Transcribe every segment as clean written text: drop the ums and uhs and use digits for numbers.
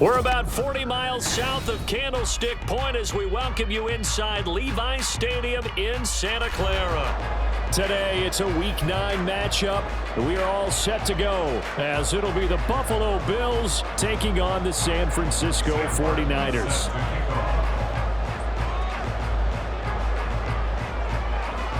We're about 40 miles south of Candlestick Point as we welcome you inside Levi's Stadium in Santa Clara. Today, it's a Week 9 matchup. We are all set to go as it'll be the Buffalo Bills taking on the San Francisco 49ers.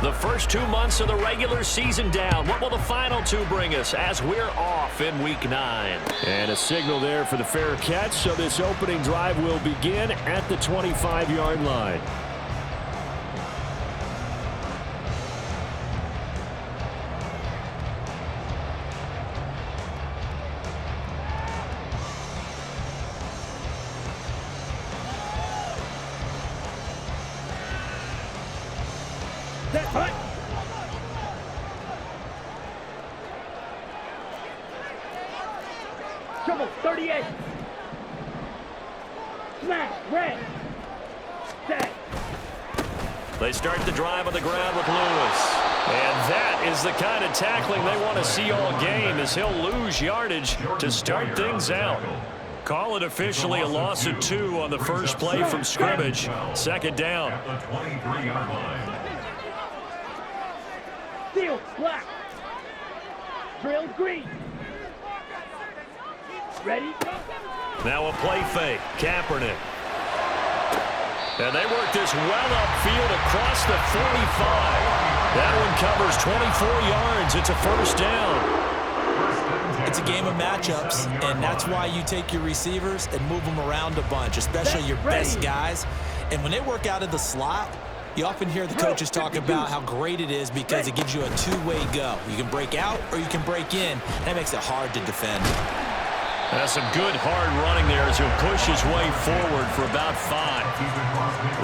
The first 2 months of the regular season down. What will the final two bring us as we're off in Week 9? And a signal there for the fair catch, so this opening drive will begin at the 25-yard line. Trouble, 38. Smash, red. Set. They start the drive on the ground with Lewis. And that is the kind of tackling they want to see all game as he'll lose yardage to start things out. Call it officially a loss of 2 on the first play from scrimmage. Second down. Field, black. Drill, green. Ready? Now a play fake. Kaepernick. And they work this well upfield across the 45. That one covers 24 yards. It's a first down. It's a game of matchups, and that's why you take your receivers and move them around a bunch, especially your best guys. And when they work out of the slot, you often hear the coaches talk about how great it is because it gives you a two-way go. You can break out or you can break in. That makes it hard to defend. That's some good hard running there as he'll push his way forward for about 5.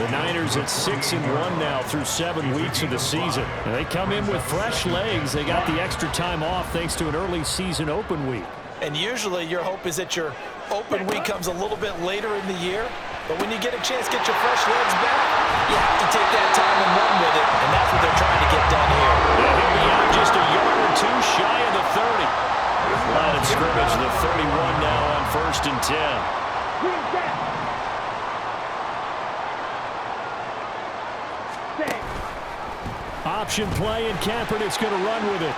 The Niners at 6-1 now through 7 weeks of the season. And they come in with fresh legs. They got the extra time off thanks to an early season open week. And usually your hope is that your open week comes a little bit later in the year. But when you get a chance to get your fresh legs back, you have to take that time and run with it. And that's what they're trying to get done here. Yeah, he'll be out just a yard or 2 shy of the 30. Line of scrimmage, the 31 now on 1st and 10. Option play, and Kaepernick's going to run with it.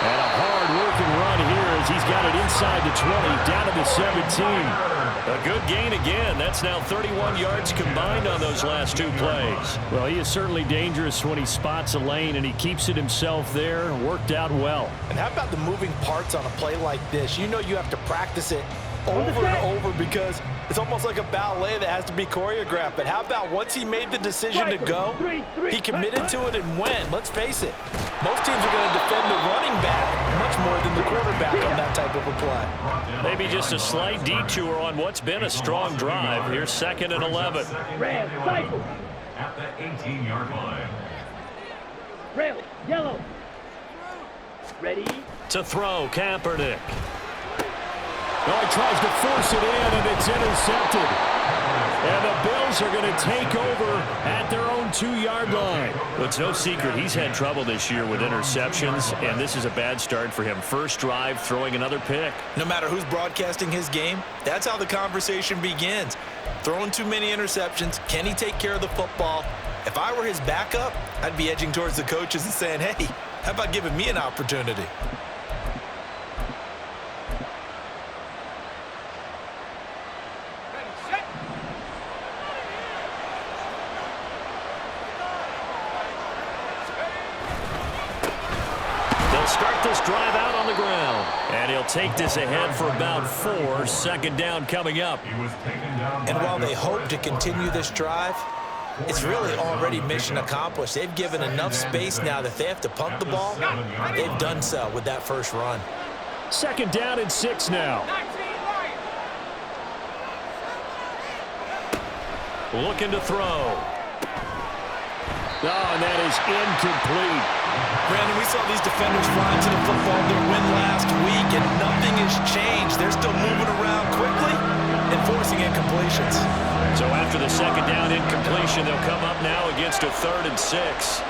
And a hard-working run here as he's got it inside the 20, down to the 17. A good gain again. That's now 31 yards combined on those last 2 plays. Well, he is certainly dangerous when he spots a lane, and he keeps it himself there. Worked out well. And how about the moving parts on a play like this? You know you have to practice it over and over because it's almost like a ballet that has to be choreographed. But how about once he made the decision to go, he committed to it and went. Let's face it, most teams are going to defend the running back much more than the quarterback on that type of a play. Maybe just a slight detour on what's been a strong drive. Here's 2nd and 11. Red, cycle. At the 18-yard line. Red, yellow. Ready? To throw, Kaepernick. Oh, he tries to force it in, and it's intercepted. And the Bills are going to take over at their own 2-yard line. Well, it's no secret he's had trouble this year with interceptions, and this is a bad start for him. First drive, throwing another pick. No matter who's broadcasting his game, that's how the conversation begins. Throwing too many interceptions, can he take care of the football? If I were his backup, I'd be edging towards the coaches and saying, hey, how about giving me an opportunity? Start this drive out on the ground. And he'll take this ahead for about 4. 2nd down coming up. And while they hope to continue this drive, it's really already mission accomplished. They've given enough space now that they have to punt the ball. They've done so with that first run. 2nd down and 6 now. Looking to throw. Oh, and that is incomplete. Brandon, we saw these defenders flying to the football their win last week, and nothing has changed. They're still moving around quickly and forcing incompletions. So after the 2nd down incompletion, they'll come up now against a 3rd and 6.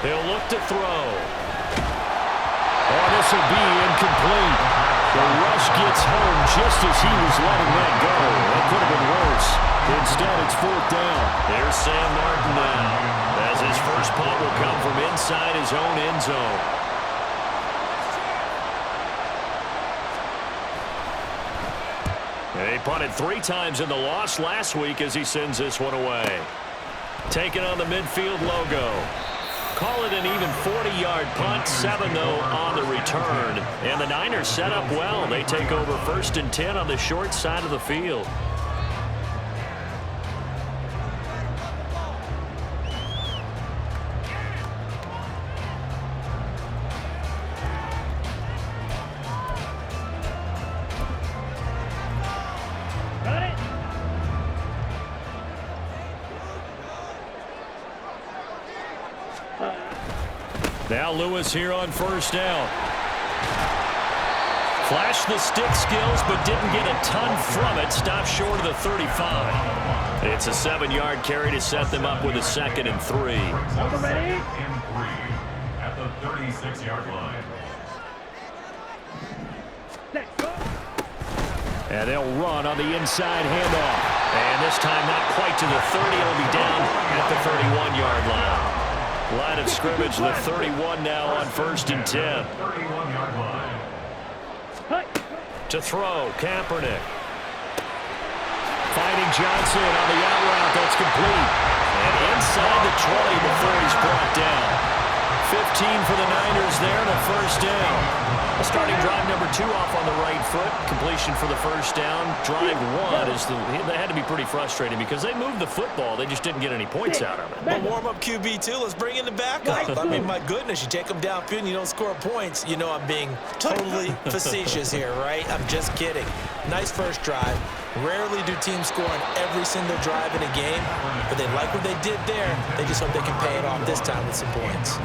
He'll look to throw. Oh, this will be incomplete. The rush gets home just as he was letting that go. That could have been worse. Instead, it's 4th down. Here's Sam Martin now, as his first punt will come from inside his own end zone. He punted 3 times in the loss last week as he sends this one away. Taking on the midfield logo. Call it an even 40-yard punt, 7 though on the return. And the Niners set up well. They take over 1st and 10 on the short side of the field. Now Lewis here on 1st down. Flashed the stick skills, but didn't get a ton from it. Stopped short of the 35. It's a 7-yard carry to set them up with a 2nd and 3. Ready? At the 36-yard line. And they'll run on the inside handoff. And this time not quite to the 30. It'll be down at the 31-yard line. Line of scrimmage, the 31 now on 1st and 10. 31-yard line. To throw, Kaepernick. Finding Johnson on the out route, that's complete. And inside the 20 before he's brought down. 15 for the Niners there and a 1st down. Starting drive number 2 off on the right foot. Completion for the 1st down. Drive 1 they had to be pretty frustrating because they moved the football. They just didn't get any points out of it. Well, warm-up QB, too. Let's bring in the backup. I mean, my goodness, you take them downfield and you don't score points. You know I'm being totally facetious here, right? I'm just kidding. Nice first drive. Rarely do teams score on every single drive in a game, but they like what they did there. They just hope they can pay it off this time with some points.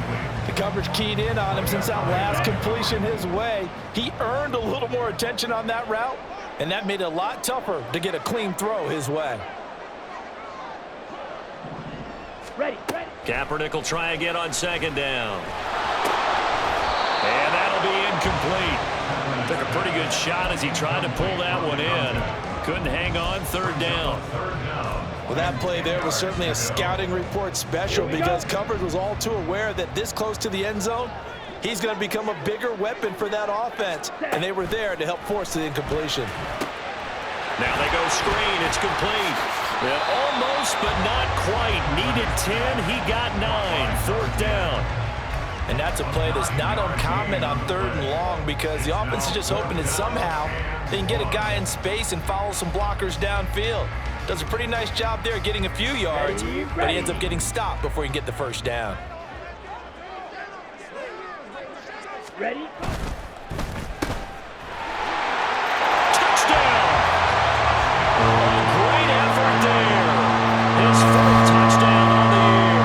The coverage keyed in on him since that last completion his way. He earned a little more attention on that route, and that made it a lot tougher to get a clean throw his way. Ready. Kaepernick will try again on 2nd down. And that'll be incomplete. Took a pretty good shot as he tried to pull that one in. Couldn't hang on, 3rd down. Well, that play there was certainly a scouting report special because coverage was all too aware that this close to the end zone, he's going to become a bigger weapon for that offense. And they were there to help force the incompletion. Now they go screen. It's complete. Yeah, almost, but not quite. Needed 10. He got 9. 4th down. And that's a play that's not uncommon on 3rd and long because the offense is just hoping that somehow they can get a guy in space and follow some blockers downfield. Does a pretty nice job there getting a few yards, but he ends up getting stopped before he can get the 1st down. Ready? Touchdown! Oh, great effort there. His 4th touchdown on the year.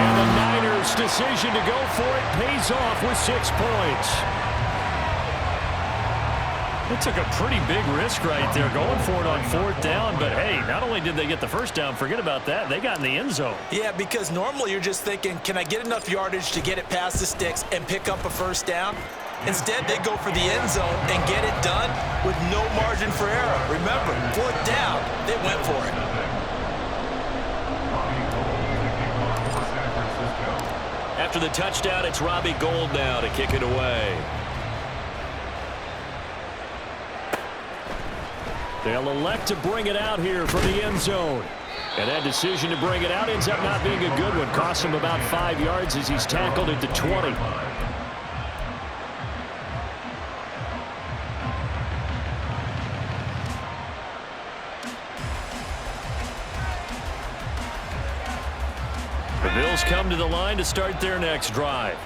And the Niners' decision to go for it pays off with 6 points. It took a pretty big risk right there going for it on 4th down, but hey, not only did they get the 1st down, forget about that, they got in the end zone. Yeah, because normally you're just thinking, can I get enough yardage to get it past the sticks and pick up a 1st down? Instead, they go for the end zone and get it done with no margin for error. Remember, 4th down, they went for it. After the touchdown, it's Robbie Gould now to kick it away. They'll elect to bring it out here from the end zone. And that decision to bring it out ends up not being a good one. Costs him about 5 yards as he's tackled at the 20. The Bills come to the line to start their next drive.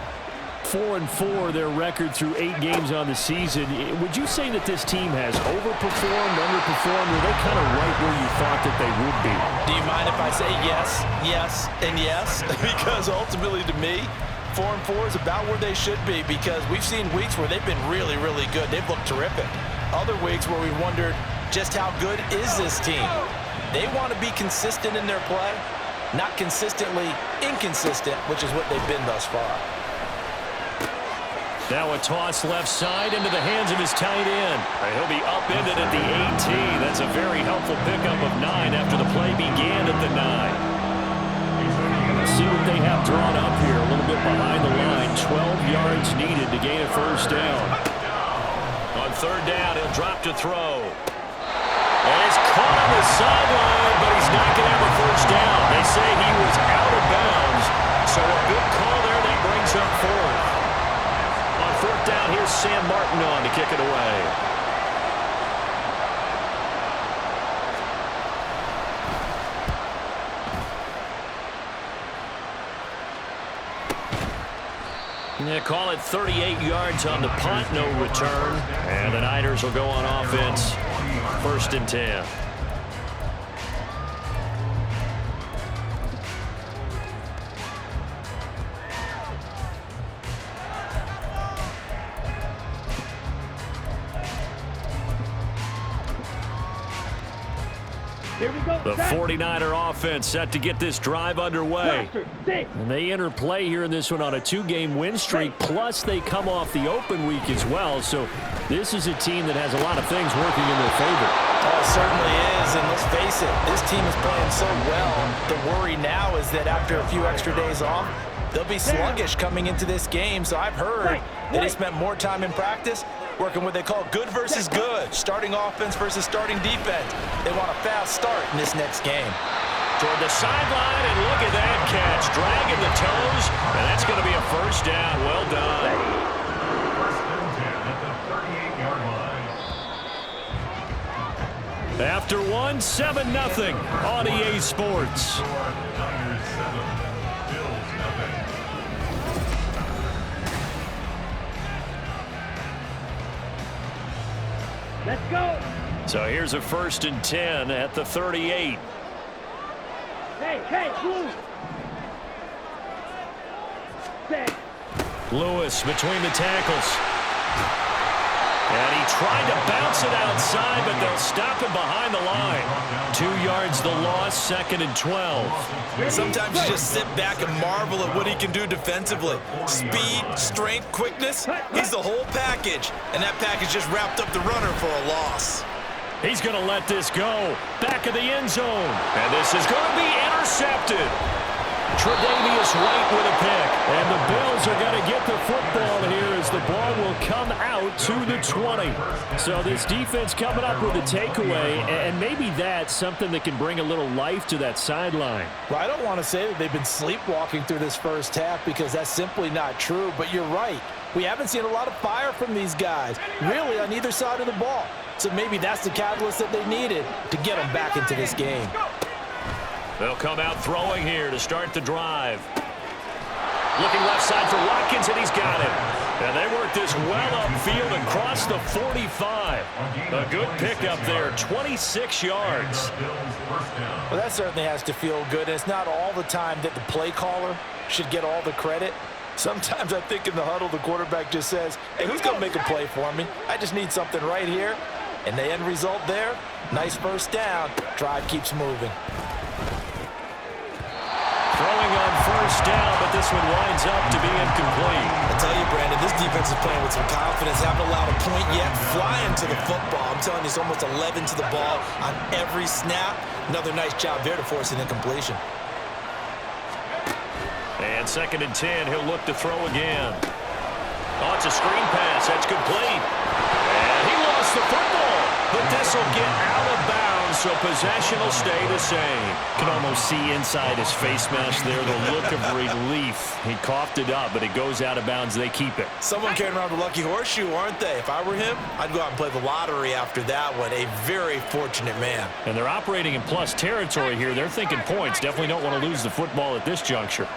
4-4 their record through 8 games on the season. Would you say that this team has overperformed, underperformed, or they kind of right where you thought that they would be? Do you mind if I say yes, yes, and yes? Because ultimately to me, 4-4 is about where they should be because we've seen weeks where they've been really, really good. They've looked terrific. Other weeks where we wondered just how good is this team? They want to be consistent in their play. Not consistently inconsistent, which is what they've been thus far. Now a toss left side into the hands of his tight end. He'll be upended at the 18. That's a very helpful pickup of 9 after the play began at the 9. See what they have drawn up here. A little bit behind the line. 12 yards needed to gain a first down. On third down, he'll drop to throw. And it's caught on the sideline, but he's not going to have a first down. They say he was out of bounds. So a good call there that brings up 4th. On 4th down, here's Sam Martin on to kick it away. Yeah, call it 38 yards on the punt, no return. And the Niners will go on offense, 1st and 10. Here we go. The 49er offense set to get this drive underway. And they enter play here in this one on a 2-game win streak, plus they come off the open week as well. So this is a team that has a lot of things working in their favor. Oh, it certainly is, and let's face it, this team is playing so well. The worry now is that after a few extra days off, they'll be sluggish coming into this game. So I've heard that they spent more time in practice working what they call good versus good, starting offense versus starting defense. They want a fast start in this next game. Toward the sideline, and look at that catch, dragging the toes, and that's going to be a first down. Well done. First and 10 at the 38-yard line. After one, 7-0 on EA Sports. Niners 7, Bills nothing. Let's go. So here's a 1st and 10 at the 38. Hey, move. Set. Lewis between the tackles. And he tried to bounce it outside, but they'll stop him behind the line. 2 yards the loss, 2nd and 12. Sometimes you just sit back and marvel at what he can do defensively. Speed, strength, quickness, he's the whole package. And that package just wrapped up the runner for a loss. He's going to let this go. Back of the end zone. And this is going to be intercepted. Tre'Davious White with a pick. And the Bills are going to get the football here as the ball will come out to the 20. So this defense coming up with a takeaway, and maybe that's something that can bring a little life to that sideline. Well, I don't want to say that they've been sleepwalking through this first half because that's simply not true, but you're right. We haven't seen a lot of fire from these guys, really on either side of the ball. So maybe that's the catalyst that they needed to get them back into this game. They'll come out throwing here to start the drive. Looking left side for Watkins, and he's got him. And they work this well upfield and cross the 45. A good pickup there, 26 yards. Well, that certainly has to feel good. And it's not all the time that the play caller should get all the credit. Sometimes I think in the huddle, the quarterback just says, hey, who's going to make a play for me? I just need something right here. And the end result there, nice first down. Drive keeps moving. Throwing on first down, but this one winds up to be incomplete. I tell you, Brandon, this defense is playing with some confidence. Haven't allowed a point yet. Flying to the football. I'm telling you, it's almost 11 to the ball on every snap. Another nice job there to force an incompletion. And 2nd and 10, he'll look to throw again. Oh, it's a screen pass. That's complete. And he lost the football, but this will get out of bounds, so possession will stay the same. Can almost see inside his face mask there the look of relief. He coughed it up, but it goes out of bounds. They keep it. Someone carrying around the lucky horseshoe, aren't they? If I were him, I'd go out and play the lottery after that one. A very fortunate man. And they're operating in plus territory here. They're thinking points. Definitely don't want to lose the football at this juncture.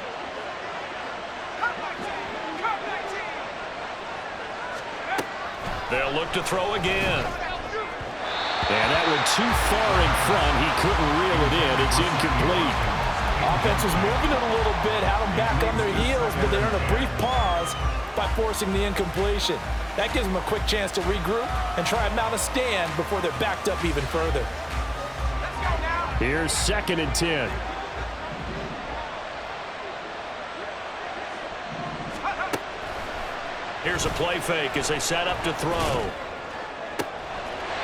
They'll look to throw again. And that one too far in front. He couldn't reel it in. It's incomplete. Offense was moving it a little bit, had them back on their heels, but they're in a brief pause by forcing the incompletion. That gives them a quick chance to regroup and try and mount a stand before they're backed up even further. Here's 2nd and 10. Here's a play fake as they set up to throw.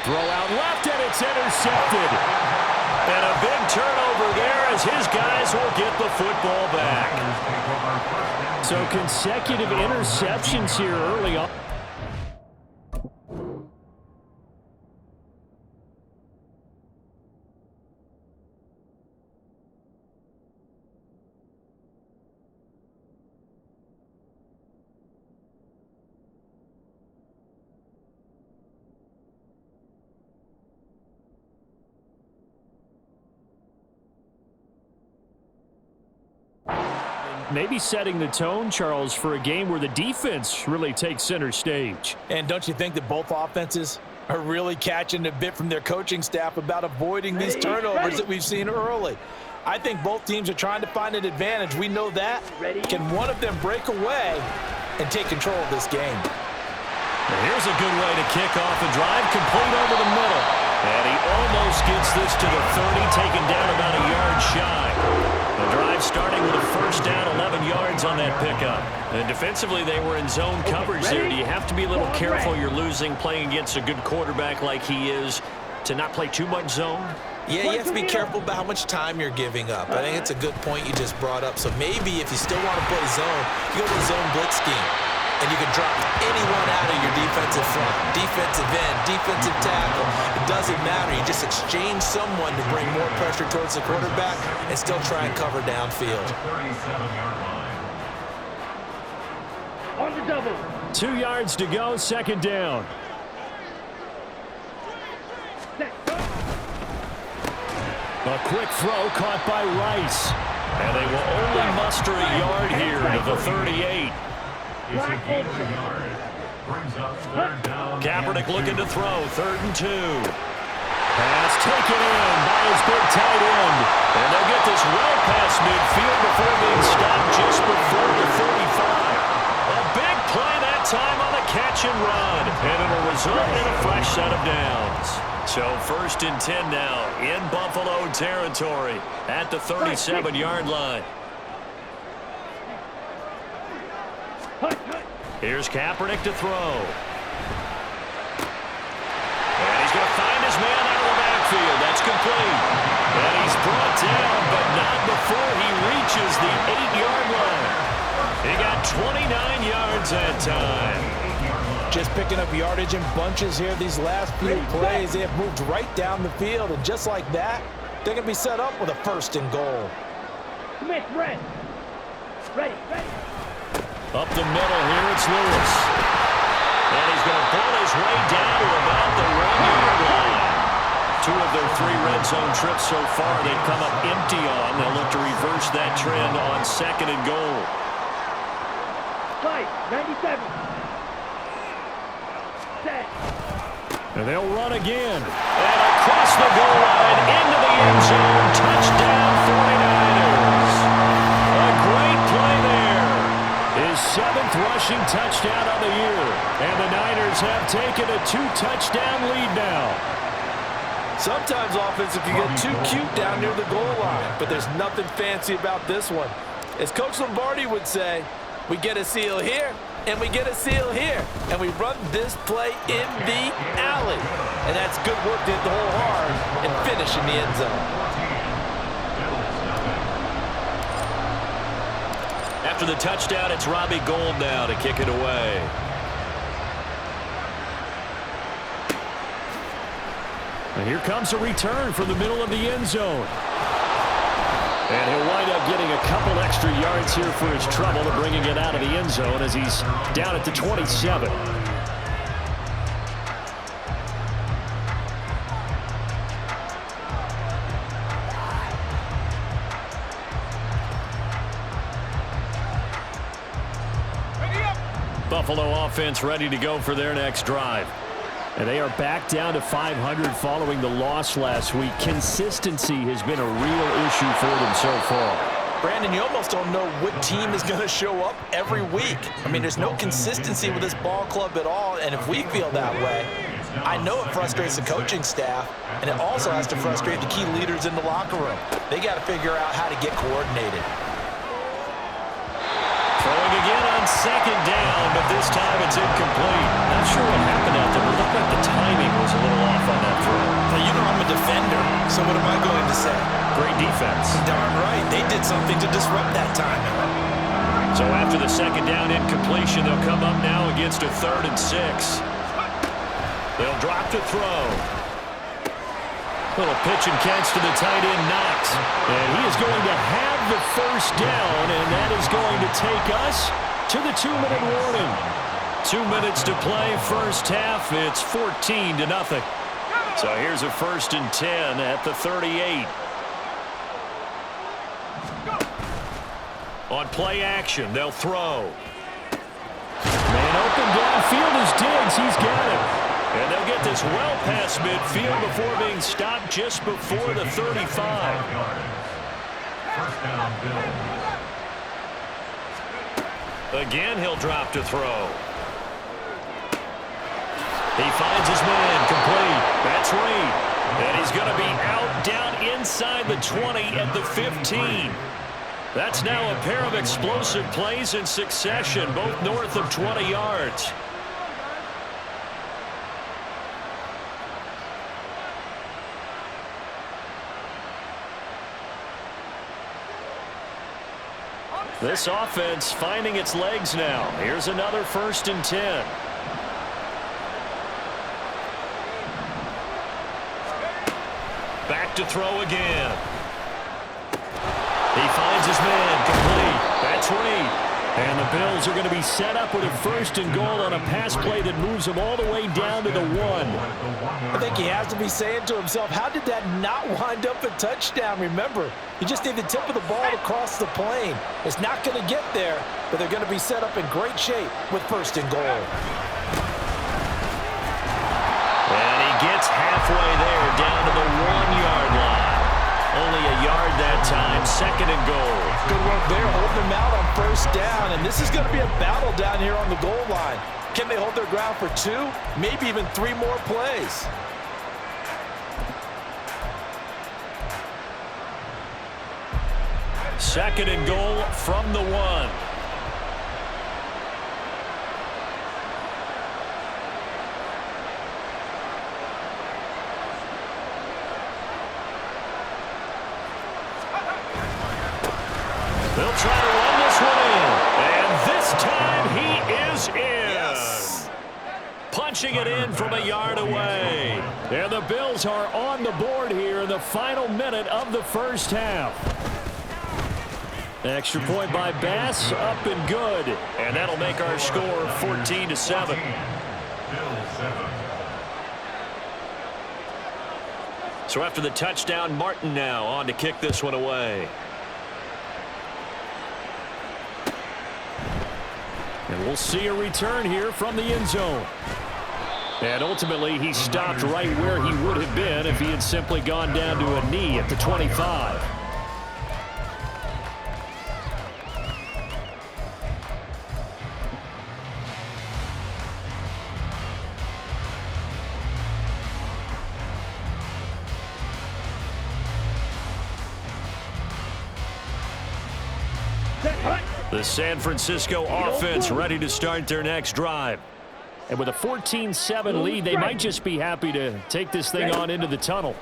Throw out left, and it's intercepted. And a big turnover there as his guys will get the football back. So consecutive interceptions here early on. Maybe setting the tone, Charles, for a game where the defense really takes center stage. And don't you think that both offenses are really catching a bit from their coaching staff about avoiding these turnovers that we've seen early? I think both teams are trying to find an advantage. We know that. Can one of them break away and take control of this game? And here's a good way to kick off a drive, complete over the middle. And he almost gets this to the 30, taken down about a yard shy. The drive starting with a first down, 11 yards on that pickup. And defensively, they were in zone coverage there. Do you have to be a little careful you're losing playing against a good quarterback like he is to not play too much zone? Yeah, you have to be careful about how much time you're giving up. I think it's a good point you just brought up. So maybe if you still want to play zone, you go to the zone blitz scheme. And you can drop anyone out of your defensive front, defensive end, defensive tackle. It doesn't matter. You just exchange someone to bring more pressure towards the quarterback and still try and cover downfield. 37-yard line. On the double. 2 yards to go, second down. A quick throw caught by Rice. And they will only muster a yard here to the 38. It's a gain of a yard. Brings up third down. Kaepernick looking to throw, 3rd and 2. Pass taken in by his big tight end. And they'll get this well past midfield before being stopped just before the 35. A big play that time on the catch and run. And it'll result in a fresh set of downs. So 1st and 10 now in Buffalo territory at the 37-yard line. Here's Kaepernick to throw. And he's going to find his man out of the backfield. That's complete. And he's brought down, but not before he reaches the 8-yard line. He got 29 yards that time. Just picking up yardage in bunches here these last few plays. They have moved right down the field, and just like that, they're going to be set up with a 1st and goal. Smith, red. Ready. Up the middle here, it's Lewis. And he's going to pull his way down to about the 1-yard line. 2 of their 3 red zone trips so far they've come up empty on. They'll look to reverse that trend on 2nd and goal. 97. Set. And they'll run again. And across the goal line, into the end zone. Touchdown, 49ers. A great play there. His 7th rushing touchdown on the year. And the Niners have taken a 2-touchdown lead now. Sometimes offenses can get too cute down near the goal line, but there's nothing fancy about this one. As Coach Lombardi would say, we get a seal here, and we get a seal here, and we run this play in the alley. And that's good work to hit the hole hard and finish in the end zone. After the touchdown, it's Robbie Gould now to kick it away. And here comes a return from the middle of the end zone. And he'll wind up getting a couple extra yards here for his trouble to bringing it out of the end zone as he's down at the 27. Buffalo offense ready to go for their next drive. And they are back down to 500 following the loss last week. Consistency has been a real issue for them so far. Brandon, you almost don't know what team is going to show up every week. I mean, there's no consistency with this ball club at all, and if we feel that way, I know it frustrates the coaching staff, and it also has to frustrate the key leaders in the locker room. They got to figure out how to get coordinated. Throwing again on second down, but this time it's incomplete. Not sure what happened out there, but it looked like the timing was a little off on that throw. Now, you know I'm a defender, so what am I going to say? Great defense. Darn right. They did something to disrupt that timing. So after the second down incompletion, they'll come up now against a 3rd and 6. They'll drop to throw. Little pitch and catch to the tight end, Knox. And he is going to have the first down, and that is going to take us to the 2-minute warning. 2 minutes to play, first half. It's 14-0. So here's a 1st and 10 at the 38. On play action, they'll throw. Man open downfield is Diggs. He's got it. And they'll get this well past midfield before being stopped just before the 35. First down, Bill. Again, he'll drop to throw. He finds his man complete. That's Reed. And he's going to be out down inside the 20 at the 15. That's now a pair of explosive plays in succession, both north of 20 yards. This offense finding its legs now. Here's another 1st and 10. Back to throw again. He finds his man complete. That's Reed. And the Bills are going to be set up with a 1st and goal on a pass play that moves them all the way down to the 1. I think he has to be saying to himself, how did that not wind up a touchdown? Remember, you just need the tip of the ball to cross the plane. It's not going to get there, but they're going to be set up in great shape with 1st and goal. And he gets halfway there down to the 1-yard line. Only a yard that time, 2nd and goal. Good work there, holding them out on 1st down, and this is going to be a battle down here on the goal line. Can they hold their ground for 2, maybe even 3 more plays? Second and goal from the 1. They'll try to run this one in. And this time he is in. Yes. Punching it in from a yard away. And the Bills are on the board here in the final minute of the first half. Extra point by Bass, up and good. And that'll make our score 14-7. Bill 7. So after the touchdown, Martin now on to kick this one away. And we'll see a return here from the end zone. And ultimately, he stopped right where he would have been if he had simply gone down to a knee at the 25. The San Francisco offense ready to start their next drive. And with a 14-7 lead, they might just be happy to take this thing on into the tunnel.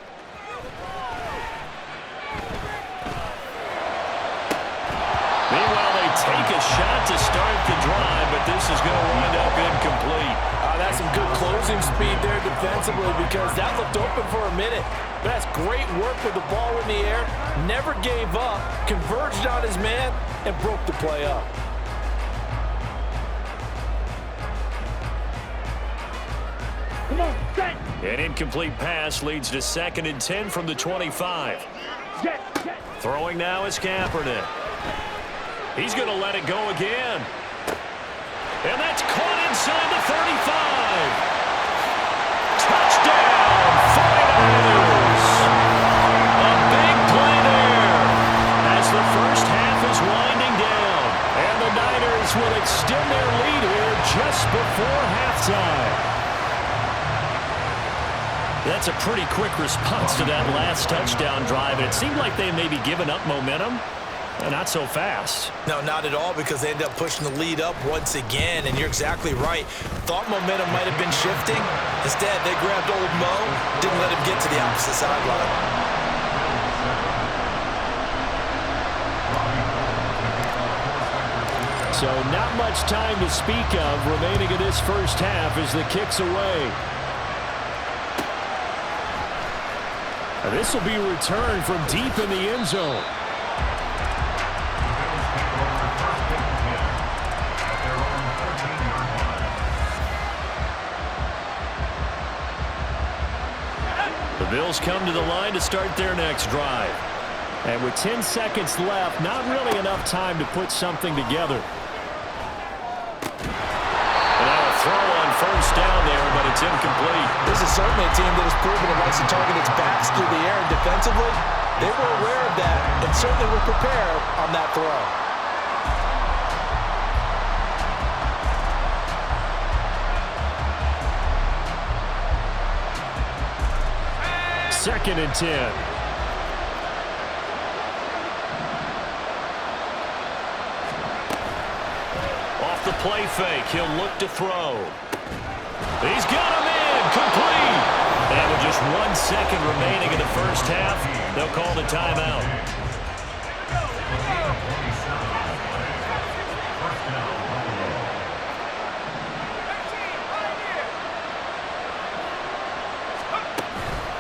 Meanwhile, they take a shot to start the drive, but this is going to wind up incomplete. That's some good closing speed there defensively because that looked open for a minute. But that's great work with the ball in the air. Never gave up, converged on his man, and broke the play up. Come on, set. An incomplete pass leads to 2nd and 10 from the 25. Get. Throwing now is Kaepernick. He's going to let it go again. And that's caught inside the 35. Touchdown, 49ers. A big play there as the first half is winding down. And the Niners will extend their lead here just before halftime. That's a pretty quick response to that last touchdown drive. And it seemed like they may be giving up momentum. Not so fast. No, not at all, because they ended up pushing the lead up once again, and you're exactly right. Thought momentum might have been shifting. Instead, they grabbed old Mo, didn't let him get to the opposite sideline. So not much time to speak of remaining in this first half as the kick's away. This will be returned from deep in the end zone. The Bills come to the line to start their next drive. And with 10 seconds left, not really enough time to put something together. And now a throw on first down there, but it's incomplete. This is certainly a team that has proven it likes to target its backs through the air, and defensively, they were aware of that and certainly were prepared on that throw. Second and 10. Off the play fake, he'll look to throw. He's got him in, complete. And with just 1 second remaining in the first half, they'll call the timeout.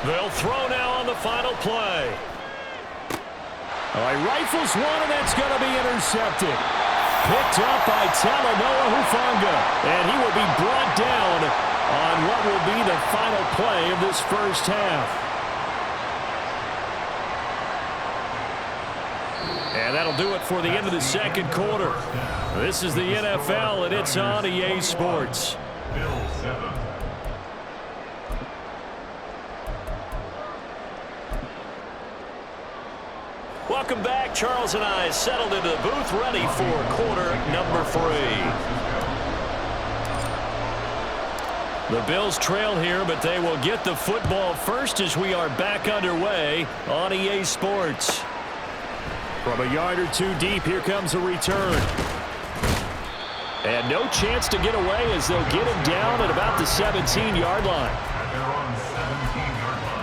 They'll throw now on the final play. All right, rifles one, and that's going to be intercepted. Picked up by Talanoa Hufanga, and he will be brought down on what will be the final play of this first half. And that'll do it for the end of the second quarter. This is the NFL, and it's on EA Sports. Bill 7. Welcome back. Charles and I settled into the booth, ready for quarter number 3. The Bills trail here, but they will get the football first as we are back underway on EA Sports. From a yard or two deep, here comes a return. And no chance to get away as they'll get him down at about the 17-yard line. They're on 17-yard line.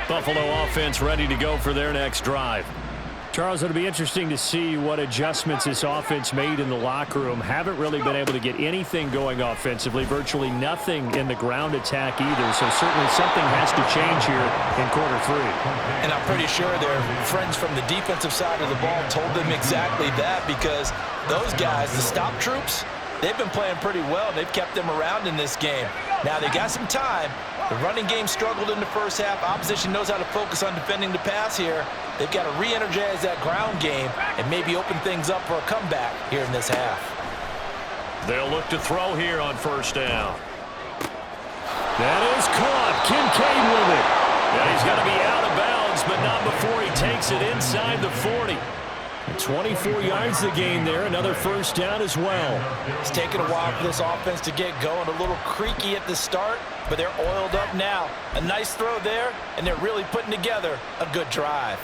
Buffalo offense ready to go for their next drive. Charles, it'll be interesting to see what adjustments this offense made in the locker room. Haven't really been able to get anything going offensively, virtually nothing in the ground attack either, so certainly something has to change here in quarter 3. And I'm pretty sure their friends from the defensive side of the ball told them exactly that, because those guys, the stop troops, they've been playing pretty well. They've kept them around in this game. Now they got some time. The running game struggled in the first half. Opposition knows how to focus on defending the pass here. They've got to re-energize that ground game and maybe open things up for a comeback here in this half. They'll look to throw here on first down. That is caught. Kincaid with it. Yeah, he's going to be out of bounds, but not before he takes it inside the 40. 24 yards the gain there. Another first down as well. It's taken a while for this offense to get going. A little creaky at the start, but they're oiled up now. A nice throw there, and they're really putting together a good drive.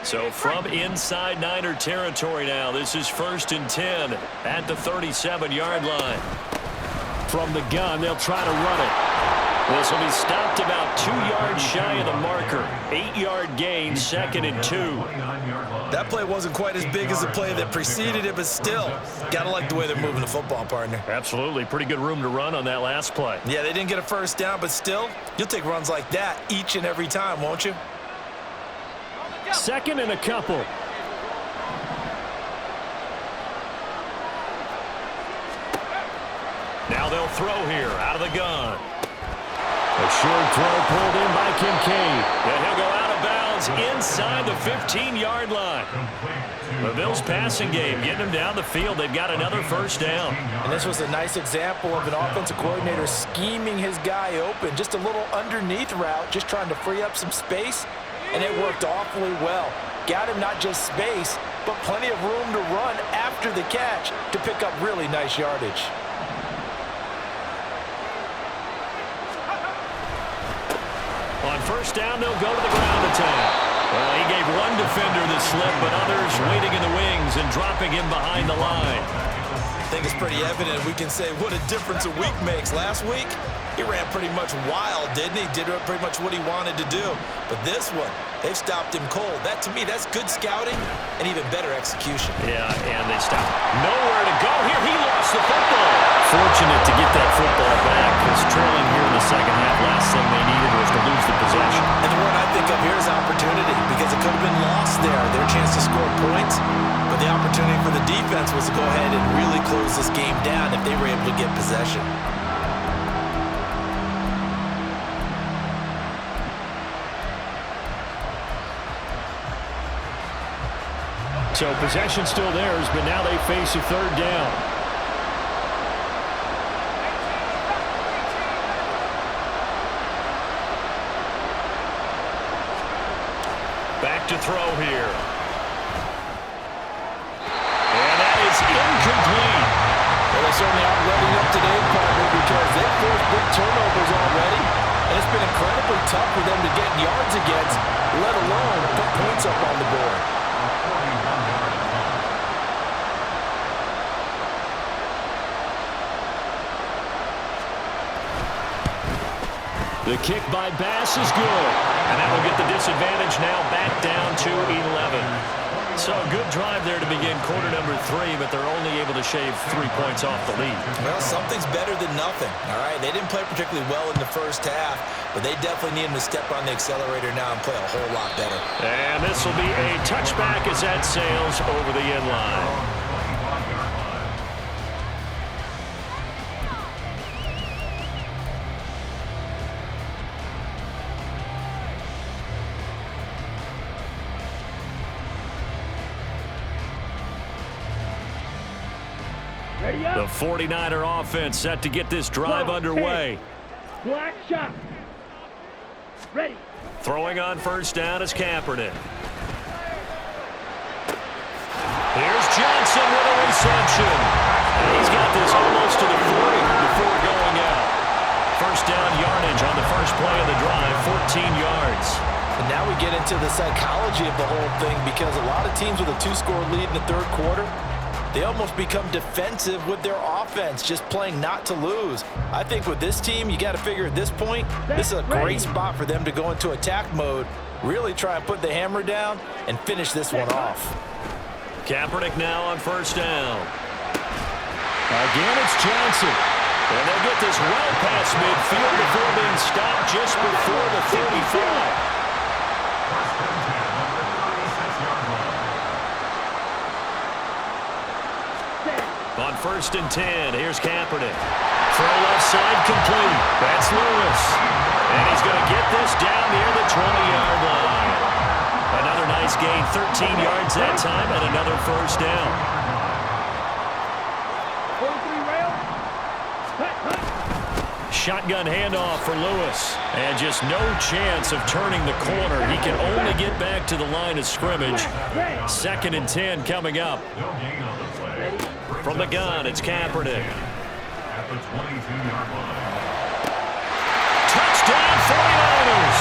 So from inside Niner territory now, this is 1st and 10 at the 37-yard line. From the gun, they'll try to run it. This will be stopped about 2 yards shy of the marker. 8-yard gain, 2nd and 2. That play wasn't quite as big as the play that preceded it, but still, gotta like the way they're moving the football, partner. Absolutely. Pretty good room to run on that last play. Yeah, they didn't get a first down, but still, you'll take runs like that each and every time, won't you? 2nd and a couple. Now they'll throw here out of the gun. A short throw pulled in by Kincaid. And he'll go out of bounds inside the 15-yard line. The Bills passing game getting them down the field. They've got another first down. And this was a nice example of an offensive coordinator scheming his guy open. Just a little underneath route, just trying to free up some space. and it worked awfully well. Got him not just space, but plenty of room to run after the catch to pick up really nice yardage. On first down, they'll go to the ground attack. Well, he gave one defender the slip, but others waiting in the wings and dropping him behind the line. I think it's pretty evident. We can say what a difference a week makes. Last week, he ran pretty much wild, didn't he? Did pretty much what he wanted to do. But this one, they've stopped him cold. That, to me, that's good scouting and even better execution. Yeah, and they stopped. Nowhere to go here. He lost the football. Fortunate to get that football back, because trailing here in the second half, last thing they needed was to lose the possession. And the word I think of here is opportunity, because it could have been lost there, their chance to score points. But the opportunity for the defense was to go ahead and really close this game down if they were able to get possession. So possession still theirs, but now they face a third down. Back to throw here. And that is incomplete. Well, they certainly aren't letting up today, partner, because they've forced big turnovers already. And it's been incredibly tough for them to get yards against, let alone put points up on the board. The kick by Bass is good. And that will get the disadvantage now back down to 11. So a good drive there to begin quarter number 3, but they're only able to shave 3 points off the lead. Well, something's better than nothing, all right? They didn't play particularly well in the first half, but they definitely need them to step on the accelerator now and play a whole lot better. And this will be a touchback as that sails over the end line. The 49er offense set to get this drive underway. Black shot. Ready. Throwing on first down is Kaepernick. Here's Johnson with a reception. And he's got this almost to the 40 before going out. First down yardage on the first play of the drive, 14 yards. And now we get into the psychology of the whole thing, because a lot of teams with a 2-score lead in the third quarter, they almost become defensive with their offense, just playing not to lose. I think with this team, you got to figure at this point, this is a great spot for them to go into attack mode, really try and put the hammer down and finish this one off. Kaepernick now on first down. Again, it's Johnson. And they'll get this well past midfield before being stopped just before the 35. On first and 10, here's Kaepernick. Throw left side complete. That's Lewis. And he's going to get this down near the 20-yard line. Another nice gain, 13 yards that time, and another first down. 43 rail. Shotgun handoff for Lewis. And just no chance of turning the corner. He can only get back to the line of scrimmage. Second and 10 coming up. From the gun, it's Kaepernick. At the 22-yard line. Touchdown, 49ers!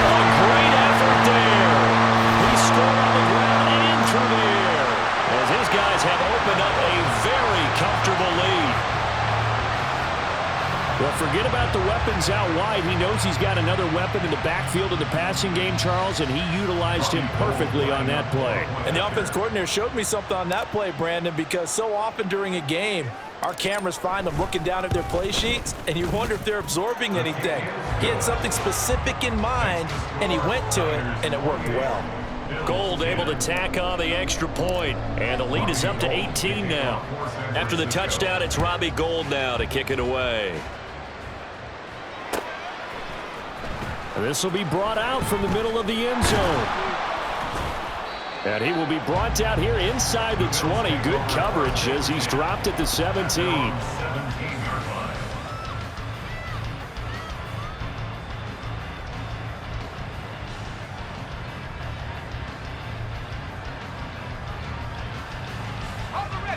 A great effort there. He scored on the ground and through the air, as his guys have opened up a very comfortable lead. Well, forget about the weapons out wide. He knows he's got another weapon in the backfield of the passing game, Charles, and he utilized him perfectly on that play. And the offense coordinator showed me something on that play, Brandon, because so often during a game, our cameras find them looking down at their play sheets, and you wonder if they're absorbing anything. He had something specific in mind, and he went to it, and it worked well. Gold able to tack on the extra point, and the lead is up to 18 now. After the touchdown, it's Robbie Gould now to kick it away. This will be brought out from the middle of the end zone. And he will be brought out here inside the 20. Good coverage as he's dropped at the 17.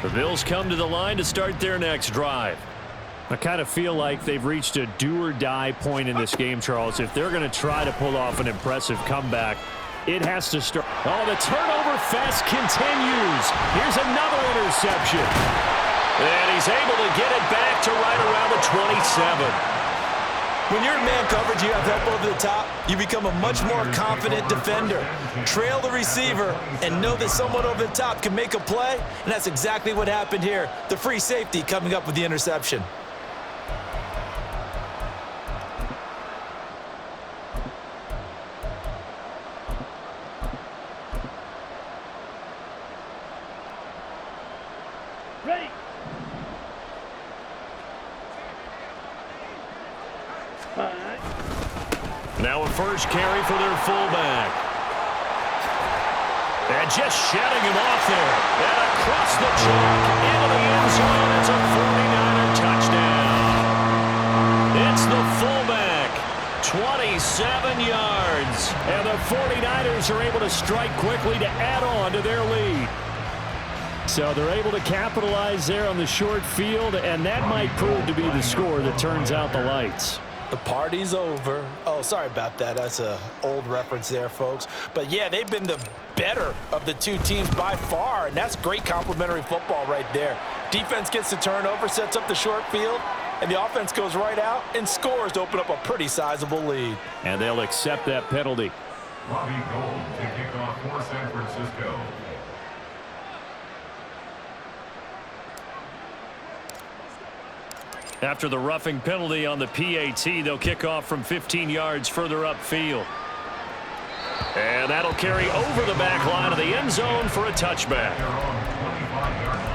The Bills come to the line to start their next drive. I kind of feel like they've reached a do-or-die point in this game, Charles. If they're going to try to pull off an impressive comeback, it has to start. Oh, the turnover fest continues. Here's another interception. And he's able to get it back to right around the 27. When you're in man coverage, you have help over the top, you become a much more confident defender. Trail the receiver and know that someone over the top can make a play, and that's exactly what happened here. The free safety coming up with the interception. Ready. Now a first carry for their fullback. And just shedding him off there. And across the chalk into the end zone. It's a 49er touchdown. It's the fullback. 27 yards. And the 49ers are able to strike quickly to add on to their lead. So they're able to capitalize there on the short field, and that might prove to be the score that turns out the lights. The party's over. Oh, sorry about that. That's an old reference there, folks. But, yeah, they've been the better of the two teams by far, and that's great complimentary football right there. Defense gets the turnover, sets up the short field, and the offense goes right out and scores to open up a pretty sizable lead. And they'll accept that penalty. Robbie Gould to kick off for San Francisco. After the roughing penalty on the PAT, they'll kick off from 15 yards further upfield. And that'll carry over the back line of the end zone for a touchback. They're on the 25-yard line.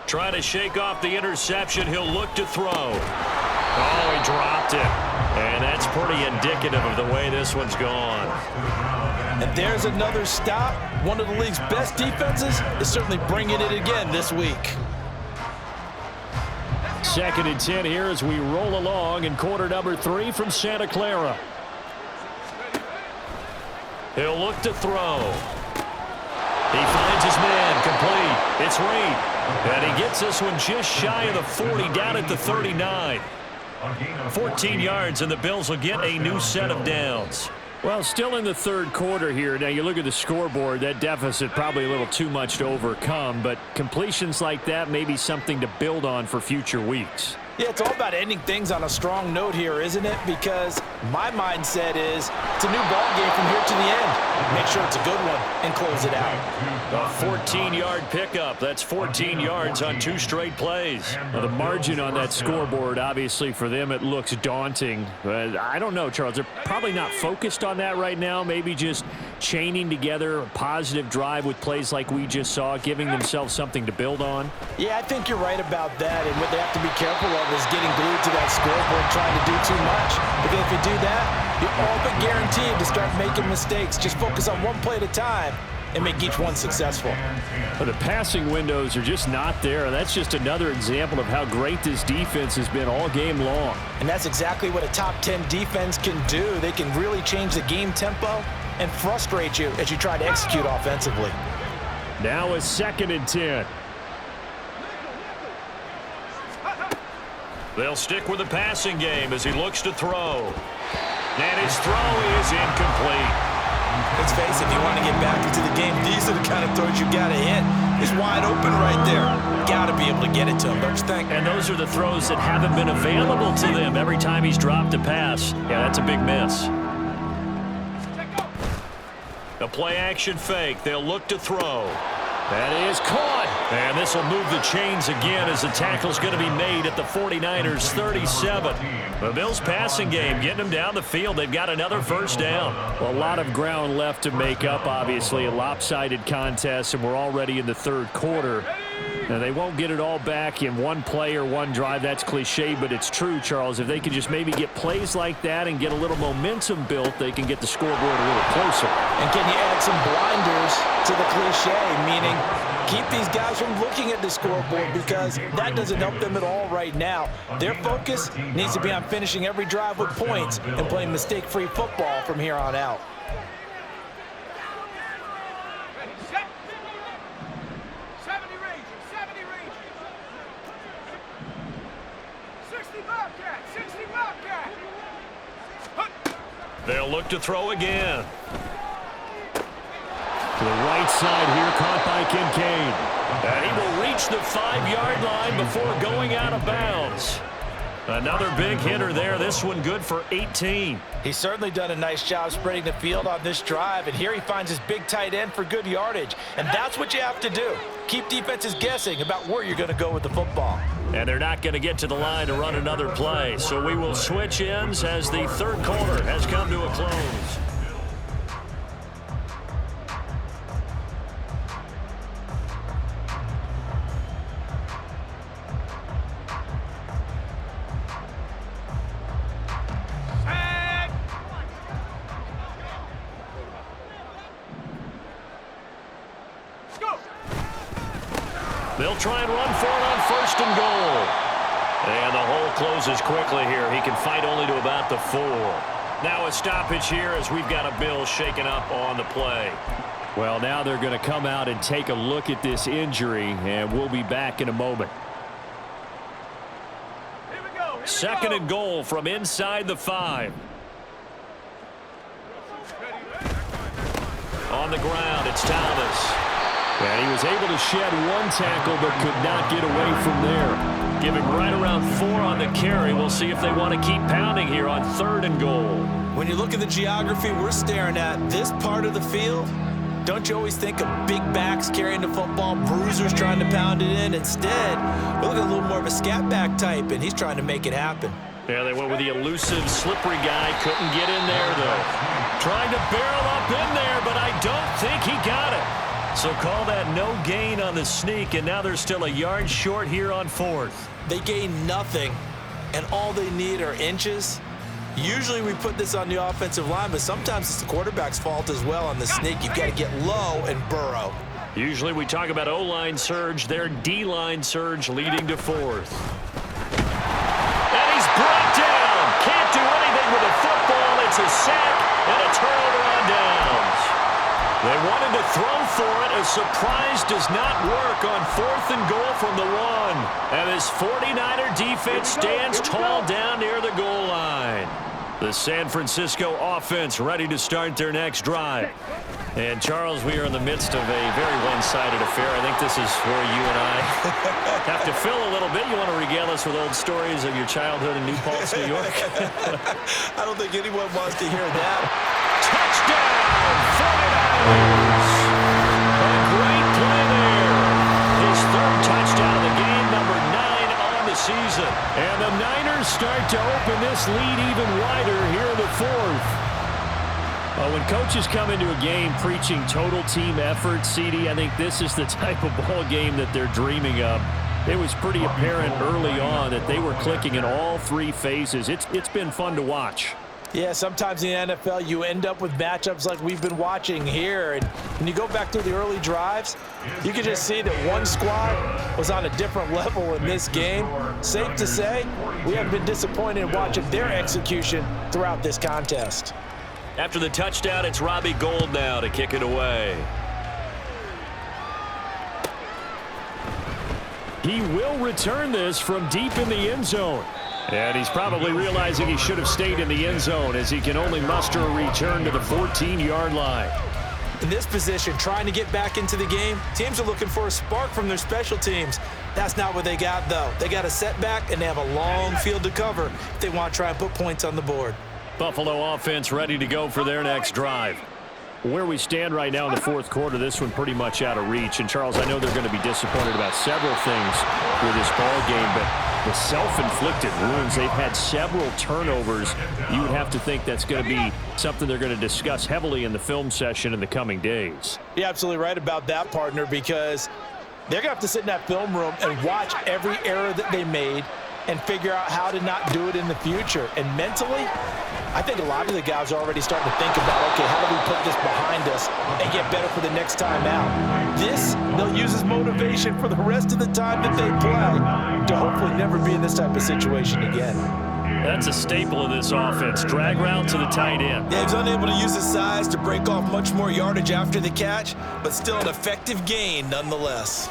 Trying to shake off the interception. He'll look to throw. Oh, he dropped it. And that's pretty indicative of the way this one's gone. And there's another stop. One of the league's best defenses is certainly bringing it again this week. 2nd and 10 here as we roll along in quarter number 3 from Santa Clara. He'll look to throw. He finds his man complete. It's Reed. And he gets this one just shy of the 40, down at the 39. 14 yards, and the Bills will get a new set of downs. Well, still in the third quarter here. Now, you look at the scoreboard, that deficit probably a little too much to overcome, but completions like that may be something to build on for future weeks. Yeah, it's all about ending things on a strong note here, isn't it? Because my mindset is it's a new ball game from here to the end. Make sure it's a good one and close it out. A 14-yard pickup. That's 14 yards on 2 straight plays. Well, the margin on that scoreboard, obviously for them, it looks daunting. But I don't know, Charles. They're probably not focused on that right now. Maybe just chaining together a positive drive with plays like we just saw, giving themselves something to build on. Yeah, I think you're right about that. And what they have to be careful of is getting glued to that scoreboard trying to do too much. Because if you do that, you're all but guaranteed to start making mistakes. Just focus on one play at a time and make each one successful. But the passing windows are just not there. That's just another example of how great this defense has been all game long. And that's exactly what a top 10 defense can do. They can really change the game tempo and frustrate you as you try to execute offensively. Now a 2nd and 10. They'll stick with the passing game as he looks to throw. And his throw is incomplete. Let's face it, if you want to get back into the game, these are the kind of throws you got to hit. He's wide open right there. Got to be able to get it to him, don't you think? And those are the throws that haven't been available to them every time he's dropped a pass. Yeah, that's a big miss. A play-action fake. They'll look to throw. That is caught. And this will move the chains again as the tackle's going to be made at the 49ers' 37. The Bills' passing game getting them down the field. They've got another first down. Well, a lot of ground left to make up, obviously. A lopsided contest, and we're already in the third quarter. And they won't get it all back in one play or one drive. That's cliche, but it's true, Charles. If they can just maybe get plays like that and get a little momentum built, they can get the scoreboard a little closer. And can you add some blinders to the cliche, meaning keep these guys from looking at the scoreboard, because that doesn't help them at all right now. Their focus needs to be on finishing every drive with points and playing mistake-free football from here on out. They'll look to throw again. To the right side here, caught by Kincaid. And he will reach the 5-yard line before going out of bounds. Another big hitter there. This one good for 18. He's certainly done a nice job spreading the field on this drive, and here he finds his big tight end for good yardage. And that's what you have to do. Keep defenses guessing about where you're going to go with the football. And they're not going to get to the line to run another play. So we will switch ends as the third quarter has come to a close. They'll try and run for it on 1st and goal. And the hole closes quickly here. He can fight only to about the 4. Now a stoppage here as we've got a Bill shaken up on the play. Well, now they're going to come out and take a look at this injury, and we'll be back in a moment. Here we go. 2nd and goal from inside the 5. On the ground, it's Thomas. And he was able to shed one tackle but could not get away from there. Give him right around 4 on the carry. We'll see if they want to keep pounding here on 3rd and goal. When you look at the geography we're staring at, this part of the field, don't you always think of big backs carrying the football, bruisers trying to pound it in? Instead, we're looking at a little more of a scat back type, and he's trying to make it happen. Yeah, they went with the elusive, slippery guy. Couldn't get in there, though. Trying to barrel up in there, but I don't think he got it. So call that no gain on the sneak, and now they're still a yard short here on 4th. They gain nothing, and all they need are inches. Usually we put this on the offensive line, but sometimes it's the quarterback's fault as well on the sneak. You've got to get low and burrow. Usually we talk about O-line surge, their D-line surge leading to 4th. And he's brought down. Can't do anything with the football. It's a sack and a turnover on downs. They wanted to throw for it. A surprise does not work on 4th and goal from the 1. And this 49er defense stands tall down near the goal line. The San Francisco offense ready to start their next drive. And, Charles, we are in the midst of a very one-sided affair. I think this is where you and I have to fill a little bit. You want to regale us with old stories of your childhood in New Paltz, New York? I don't think anyone wants to hear that. Touchdown, 49ers! A great play there. His 3rd touchdown of the game, number 9 on the season. And the Niners start to open this lead even wider here in the 4th. Well, when coaches come into a game preaching total team effort, CD, I think this is the type of ball game that they're dreaming of. It was pretty apparent early on that they were clicking in all 3 phases. It's been fun to watch. Yeah, sometimes in the NFL you end up with matchups like we've been watching here. And when you go back to the early drives, you can just see that one squad was on a different level in this game. Safe to say, we have been disappointed in watching their execution throughout this contest. After the touchdown, it's Robbie Gould now to kick it away. He will return this from deep in the end zone. And he's probably realizing he should have stayed in the end zone as he can only muster a return to the 14-yard line. In this position, trying to get back into the game, teams are looking for a spark from their special teams. That's not what they got, though. They got a setback, and they have a long field to cover if they want to try and put points on the board. Buffalo offense ready to go for their next drive. Where we stand right now in the 4th quarter, this one pretty much out of reach. And, Charles, I know they're going to be disappointed about several things with this ball game, but the self-inflicted wounds, they've had several turnovers. You would have to think that's going to be something they're going to discuss heavily in the film session in the coming days. You're absolutely right about that, partner, because They're going to have to sit in that film room and watch every error that they made and figure out how to not do it in the future. And mentally, I think a lot of the guys are already starting to think about, okay, how do we put this behind us and get better for the next time out? This, they'll use as motivation for the rest of the time that they play to hopefully never be in this type of situation again. That's a staple of this offense. Drag route to the tight end. Yeah, he's unable to use his size to break off much more yardage after the catch, but still an effective gain nonetheless.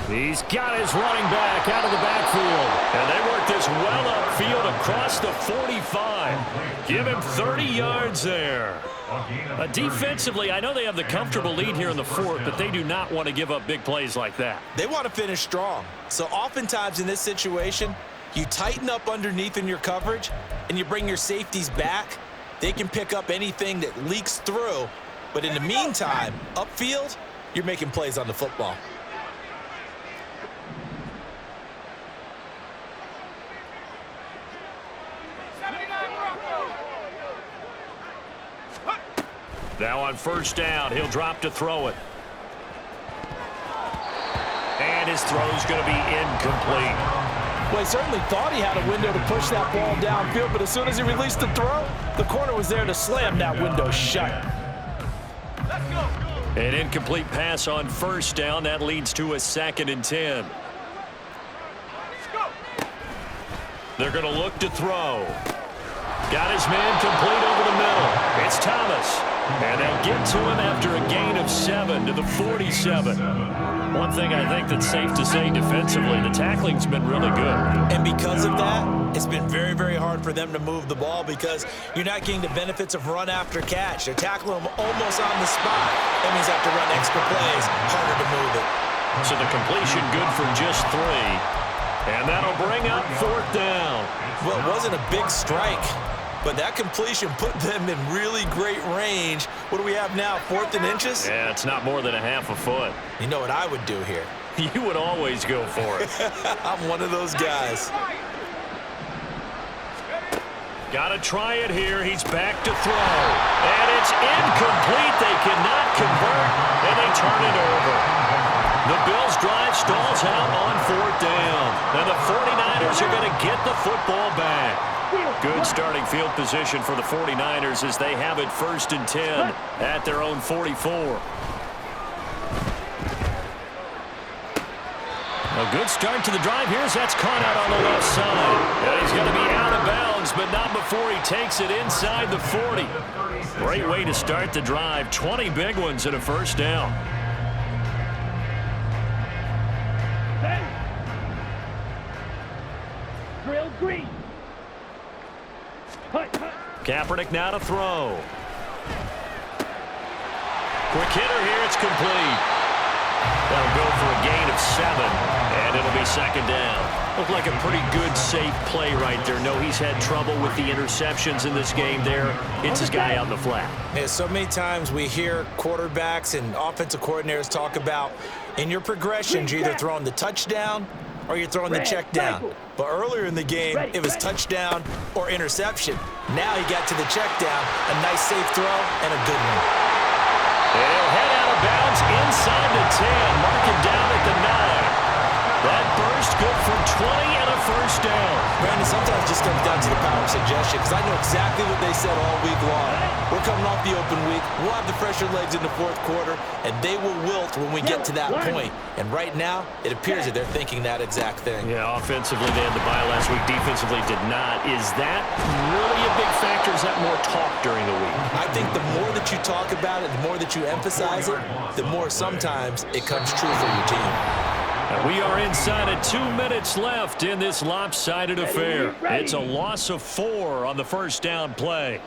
He's got his running back out of the backfield. And they work this well upfield across the 45. Give him 30 yards there. Defensively, I know they have the comfortable lead here in the fourth, but they do not want to give up big plays like that. They want to finish strong. So oftentimes in this situation, you tighten up underneath in your coverage, and you bring your safeties back. They can pick up anything that leaks through. But in the meantime, upfield, you're making plays on the football. Now on first down, he'll drop to throw it. And his throw's going to be incomplete. Well, he certainly thought he had a window to push that ball downfield, but as soon as he released the throw, the corner was there to slam that window shut. An incomplete pass on first down. That leads to a 2nd and 10. They're going to look to throw. Got his man complete over the middle. It's Thomas. And they'll get to him after a gain of 7 to the 47. One thing I think that's safe to say defensively, the tackling's been really good. And because of that, it's been very, very hard for them to move the ball because you're not getting the benefits of run after catch. They're tackling them almost on the spot. That means they have to run extra plays, harder to move it. So the completion good for just 3. And that'll bring up 4th down. Well, it wasn't a big strike, but that completion put them in really great range. What do we have now, 4th and inches? Yeah, it's not more than a half a foot. You know what I would do here? You would always go for it. I'm one of those guys. Got to try it here. He's back to throw. And it's incomplete. They cannot convert, and they turn it over. The Bills' drive stalls out on 4th down. And the 49ers are going to get the football back. Good starting field position for the 49ers as they have it 1st and 10 at their own 44. A good start to the drive. Here's that's caught out on the left side. And he's going to be out of bounds, but not before he takes it inside the 40. Great way to start the drive. 20 big ones and a 1st down. Drill green. Kaepernick now to throw. Quick hitter here. It's complete. That'll go for a gain of 7, and it'll be 2nd down. Looked like a pretty good, safe play right there. No, he's had trouble with the interceptions in this game there. Hits his guy out in the flat. Yeah, so many times we hear quarterbacks and offensive coordinators talk about in your progressions, you're either throwing the touchdown or you're throwing the check down. But earlier in the game, it was touchdown or interception. Now he got to the check down, a nice safe throw, and a good one. He'll head out of bounds inside the 10, mark him down at the 9. That burst good for 20 and a 1st down. Brandon, sometimes it just comes down to the power of suggestion because I know exactly what they said all week long. We're coming off the open week. We'll have the fresher legs in the 4th quarter, and they will wilt when we get to that point. And right now, it appears that they're thinking that exact thing. Yeah, offensively, they had the bye last week. Defensively, did not. Is that really a big factor? Is that more talk during the week? I think the more that you talk about it, the more that you emphasize it, the more sometimes it comes true for your team. And we are inside of 2 minutes left in this lopsided affair. It's a loss of 4 on the 1st down play.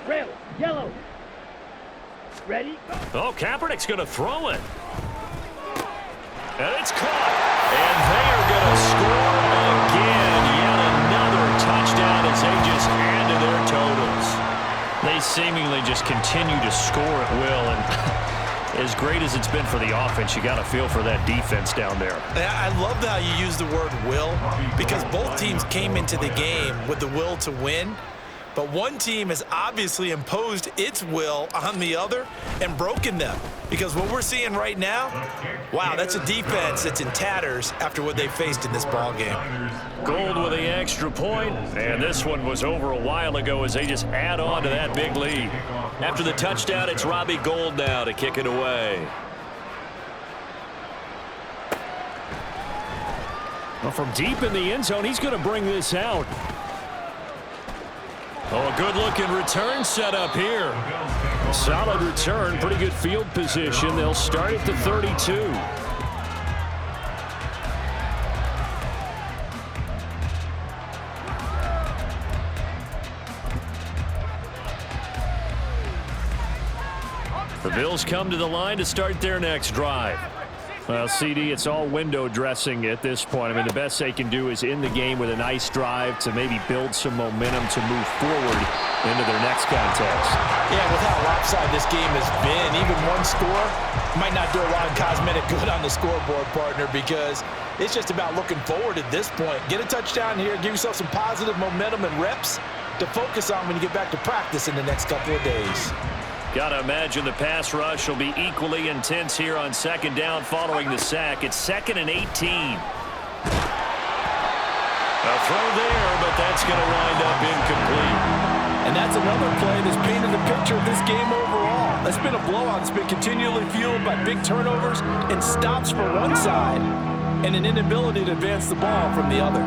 Red, yellow. Ready? Oh, Kaepernick's going to throw it. And it's caught. And they are going to score again. Yet another touchdown as they just add to their totals. They seemingly just continue to score at will. And as great as it's been for the offense, you got to feel for that defense down there. I love how you use the word will because both teams came into the game with the will to win. But one team has obviously imposed its will on the other and broken them. Because what we're seeing right now, wow, that's a defense that's in tatters after what they faced in this ball game. Gold with the extra point, and this one was over a while ago as they just add on to that big lead. After the touchdown, it's Robbie Gould now to kick it away. Well, from deep in the end zone, he's going to bring this out. Oh, a good-looking return set up here. Solid return, pretty good field position. They'll start at the 32. The Bills come to the line to start their next drive. Well, CD, it's all window dressing at this point. I mean, the best they can do is in the game with a nice drive to maybe build some momentum to move forward into their next contest. Yeah, with how lopsided this game has been, even one score might not do a lot of cosmetic good on the scoreboard, partner, because it's just about looking forward at this point. Get a touchdown here, give yourself some positive momentum and reps to focus on when you get back to practice in the next couple of days. Gotta imagine the pass rush will be equally intense here on second down following the sack. It's 2nd and 18. A throw there, but that's going to wind up incomplete. And that's another play that's painted the picture of this game overall. That's been a blowout that's been continually fueled by big turnovers and stops for one side and an inability to advance the ball from the other.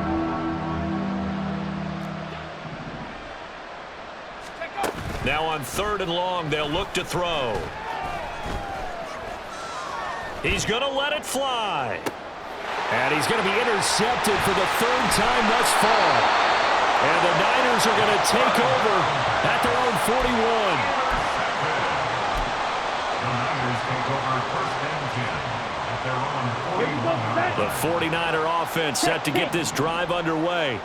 Now on 3rd and long, they'll look to throw. He's going to let it fly. And he's going to be intercepted for the 3rd time thus far. And the Niners are going to take over at their own 41. The 49er offense set to get this drive underway.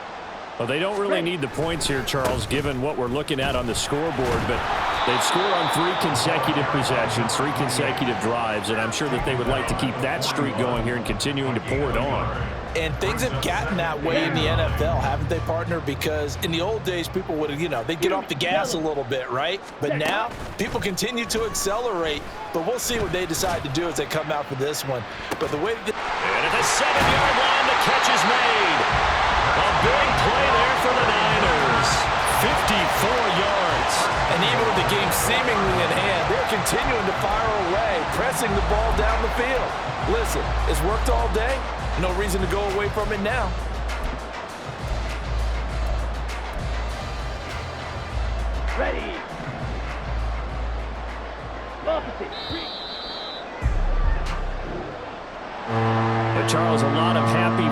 Well, they don't really need the points here, Charles, given what we're looking at on the scoreboard, but they've scored on 3 consecutive possessions, 3 consecutive drives, and I'm sure that they would like to keep that streak going here and continuing to pour it on. And things have gotten that way in the NFL, haven't they, partner? Because in the old days, people would, they'd get off the gas a little bit, right? But now, people continue to accelerate, but we'll see what they decide to do as they come out for this one. But the way that... And at the 7-yard line, the catch is made. A big play there for the Niners. 54 yards. And even with the game seemingly in hand, they're continuing to fire away, pressing the ball down the field. Listen, it's worked all day. No reason to go away from it now. Ready. Opposite. Charles, a lot of happy